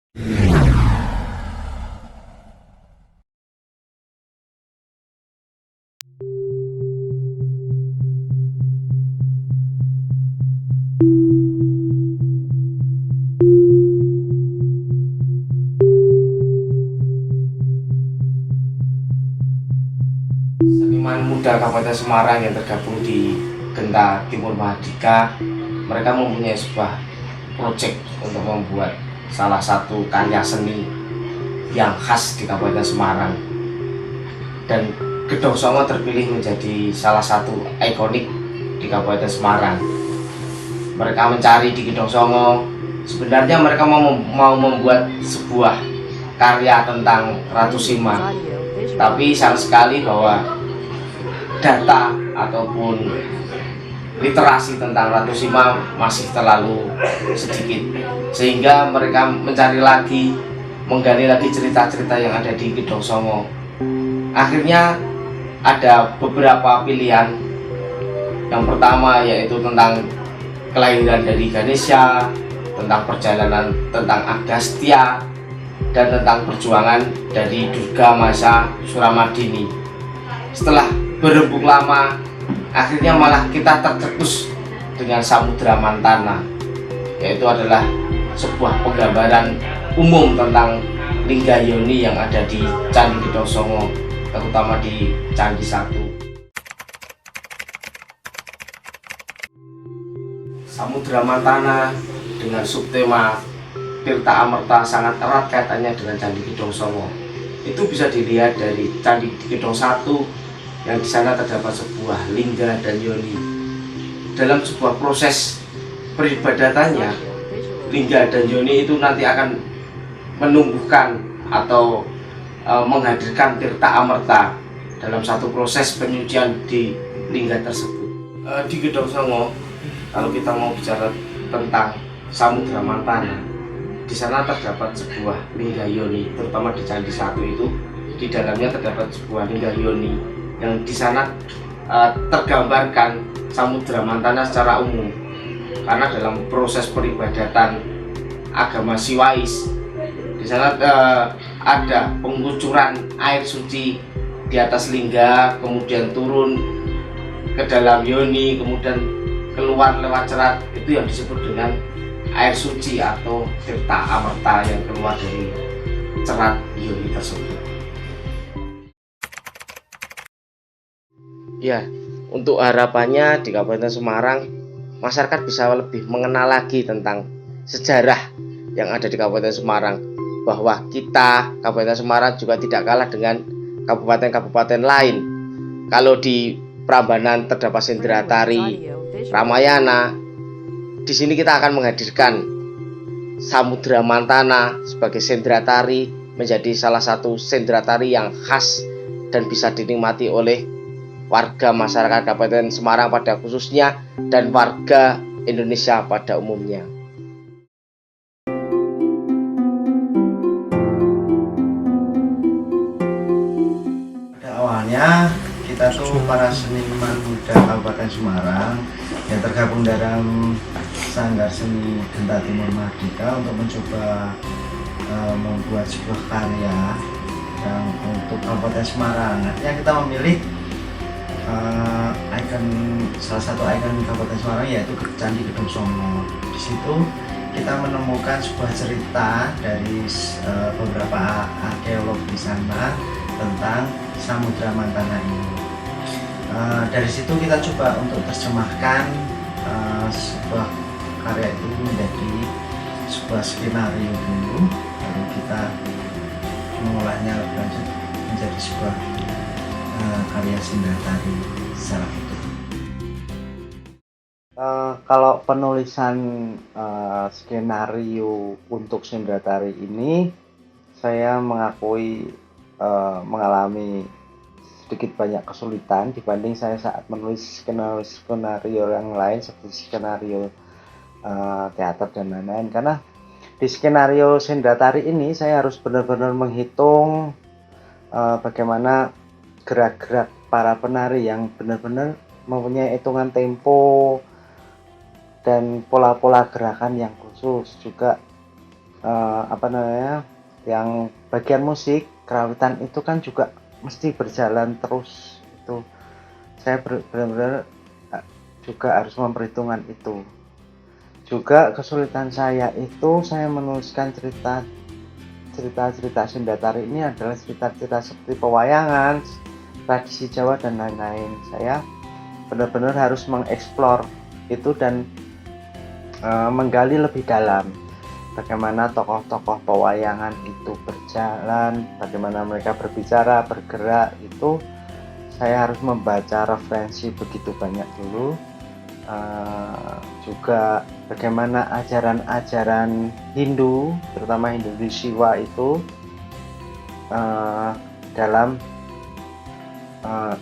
Seniman muda Kabupaten Semarang yang tergabung di Genta Timur Mahardika, mereka mempunyai sebuah proyek untuk membuat salah satu karya seni yang khas di Kabupaten Semarang, dan Gedong Songo terpilih menjadi salah satu ikonik di Kabupaten Semarang. Mereka mencari di Gedong Songo, sebenarnya mereka mau membuat sebuah karya tentang Ratu Sima, tapi sayang sekali bahwa data ataupun literasi tentang Ratu Sima masih terlalu sedikit, sehingga mereka mencari lagi, menggali lagi cerita-cerita yang ada di Gedong Songo. Akhirnya ada beberapa pilihan. Yang pertama yaitu tentang kelahiran dari Ganesha, tentang perjalanan tentang Agastya, dan tentang perjuangan dari Durga Masa Suramadini. Setelah berembuk lama, akhirnya malah kita tercetus dengan Samudra Mantana, yaitu adalah sebuah penggambaran umum tentang lingga yoni yang ada di Candi Gedong Songo, terutama di Candi 1. Samudra Mantana dengan subtema Tirta Amerta sangat erat kaitannya dengan Candi Gedong Songo. Itu bisa dilihat dari Candi Gedong 1 yang di sana terdapat sebuah lingga dan yoni. Dalam sebuah proses peribadatannya, lingga dan yoni itu nanti akan menumbuhkan atau menghadirkan Tirta Amerta dalam satu proses penyucian di lingga tersebut. Di Gedong Songo, kalau kita mau bicara tentang Samudra Mantana, di sana terdapat sebuah lingga yoni, terutama di Candi 1 itu, di dalamnya terdapat sebuah lingga yoni yang di sana tergambarkan Samudra Mantana secara umum, karena dalam proses peribadatan agama Siwais di sana ada pengucuran air suci di atas lingga, kemudian turun ke dalam yoni, kemudian keluar lewat cerat. Itu yang disebut dengan air suci atau Tirta Amerta yang keluar dari cerat yoni tersebut. Ya, untuk harapannya di Kabupaten Semarang, masyarakat bisa lebih mengenal lagi tentang sejarah yang ada di Kabupaten Semarang, bahwa kita Kabupaten Semarang juga tidak kalah dengan kabupaten-kabupaten lain. Kalau di Prambanan terdapat sendera tari Ramayana, di sini kita akan menghadirkan Samudra Mantana sebagai sendera tari, menjadi salah satu sendera tari yang khas dan bisa dinikmati oleh warga masyarakat Kabupaten Semarang pada khususnya dan warga Indonesia pada umumnya. Pada awalnya kita tuh para seniman muda Kabupaten Semarang yang tergabung dalam Sanggar Seni Genta Timur Mahardika untuk mencoba membuat sebuah karya yang untuk Kabupaten Semarang. Artinya kita memilih salah satu ikon Kabupaten Semarang yaitu Candi Gedong Songo. Di situ kita menemukan sebuah cerita dari beberapa arkeolog di sana tentang Samudra Mantana ini. Dari situ kita coba untuk terjemahkan sebuah karya itu menjadi sebuah skenario dulu, lalu kita mengolahnya lebih lanjut menjadi sebuah karya sendera tari secara utuh. Kalau penulisan skenario untuk sendera tari ini, saya mengakui mengalami sedikit banyak kesulitan dibanding saya saat menulis skenario yang lain seperti skenario teater dan lain-lain. Karena di skenario sendera tari ini saya harus benar-benar menghitung bagaimana gerak-gerak para penari yang benar-benar mempunyai hitungan tempo dan pola-pola gerakan yang khusus. Juga apa namanya, yang bagian musik kerawitan itu kan juga mesti berjalan terus. Itu saya benar-benar juga harus memperhitungkan itu. Juga kesulitan saya itu saya menuliskan cerita Sunda Tari ini adalah cerita-cerita seperti pewayangan, tradisi Jawa dan lain-lain. Saya benar-benar harus mengeksplor itu dan menggali lebih dalam bagaimana tokoh-tokoh pewayangan itu berjalan, bagaimana mereka berbicara, bergerak. Itu saya harus membaca referensi begitu banyak dulu. Juga bagaimana ajaran-ajaran Hindu, terutama Hindu Siwa itu dalam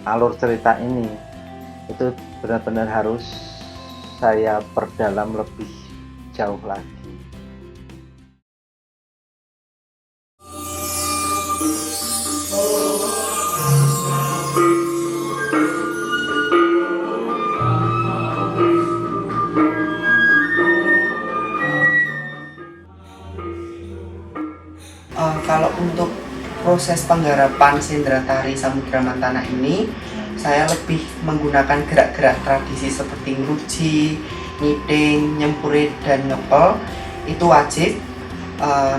alur cerita ini, itu benar-benar harus saya perdalam lebih jauh lagi. Kalau untuk proses penggarapan Sendra Tari Samudra Mantana ini, saya lebih menggunakan gerak-gerak tradisi seperti ngeruji, ngiting, nyempurit, dan ngepel. Itu wajib,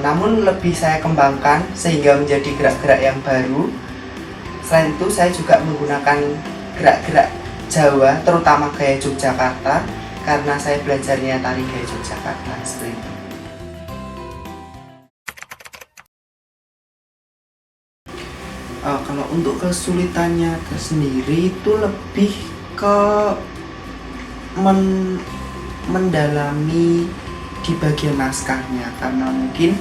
namun lebih saya kembangkan sehingga menjadi gerak-gerak yang baru. Selain itu, saya juga menggunakan gerak-gerak Jawa, terutama gaya Yogyakarta, karena saya belajarnya tari gaya Yogyakarta seperti itu. Kalau untuk kesulitannya tersendiri itu lebih ke mendalami di bagian naskahnya, karena mungkin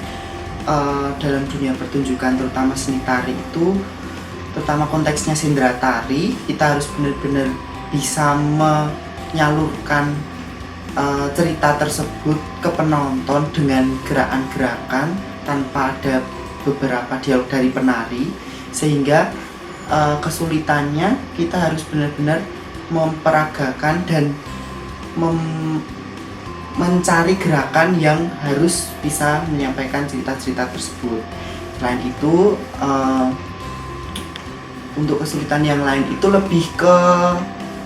dalam dunia pertunjukan terutama seni tari itu, terutama konteksnya Sendra Tari, kita harus benar-benar bisa menyalurkan cerita tersebut ke penonton dengan gerakan-gerakan tanpa ada beberapa dialog dari penari, sehingga kesulitannya kita harus benar-benar memperagakan dan mencari gerakan yang harus bisa menyampaikan cerita-cerita tersebut. Selain itu, untuk kesulitan yang lain itu lebih ke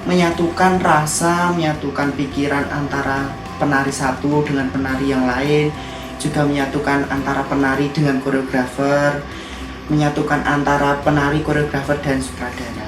menyatukan rasa, menyatukan pikiran antara penari satu dengan penari yang lain, juga menyatukan antara penari dengan koreografer, menyatukan antara penari, koreografer, dan sutradara.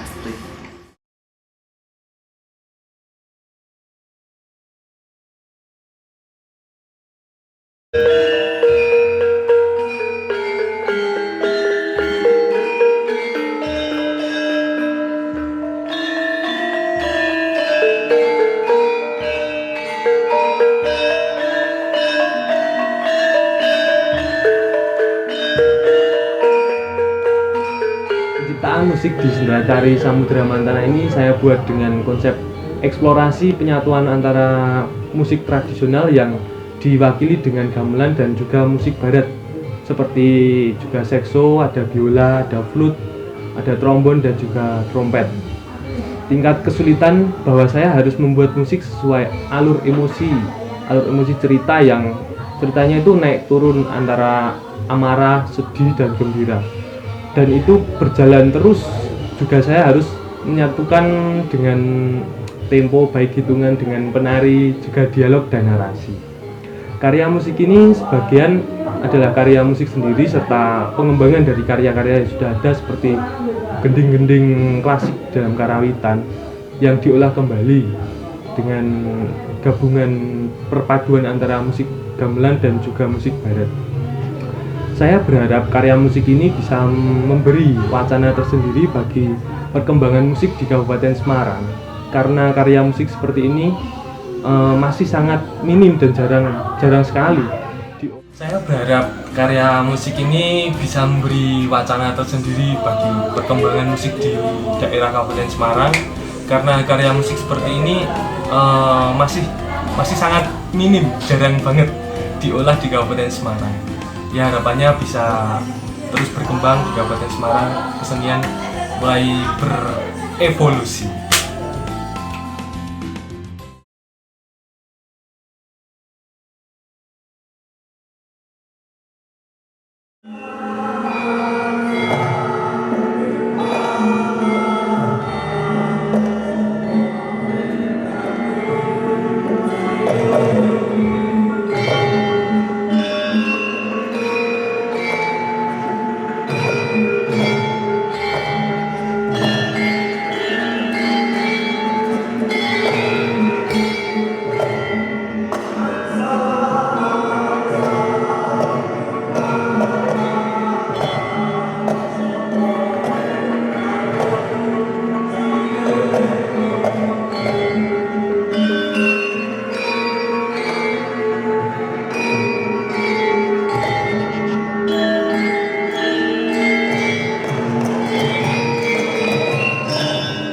Penciptaan musik di Sendra Tari Samudra Mantana ini saya buat dengan konsep eksplorasi penyatuan antara musik tradisional yang diwakili dengan gamelan dan juga musik barat, seperti juga sekso, ada biola, ada flute, ada trombon dan juga trompet. Tingkat kesulitan bahwa saya harus membuat musik sesuai alur emosi cerita yang ceritanya itu naik turun antara amarah, sedih, dan gembira. Dan itu berjalan terus. Juga saya harus menyatukan dengan tempo, baik hitungan dengan penari, juga dialog dan narasi. Karya musik ini sebagian adalah karya musik sendiri serta pengembangan dari karya-karya yang sudah ada seperti gending-gending klasik dalam karawitan yang diolah kembali dengan gabungan perpaduan antara musik gamelan dan juga musik barat. Saya berharap karya musik ini bisa memberi wacana tersendiri bagi perkembangan musik di Kabupaten Semarang, karena karya musik seperti ini masih sangat minim dan jarang sekali. Saya berharap karya musik ini bisa memberi wacana tersendiri bagi perkembangan musik di daerah Kabupaten Semarang, karena karya musik seperti ini masih sangat minim, jarang banget diolah di Kabupaten Semarang. Ya, harapannya bisa terus berkembang di Kabupaten Semarang, kesenian mulai berevolusi.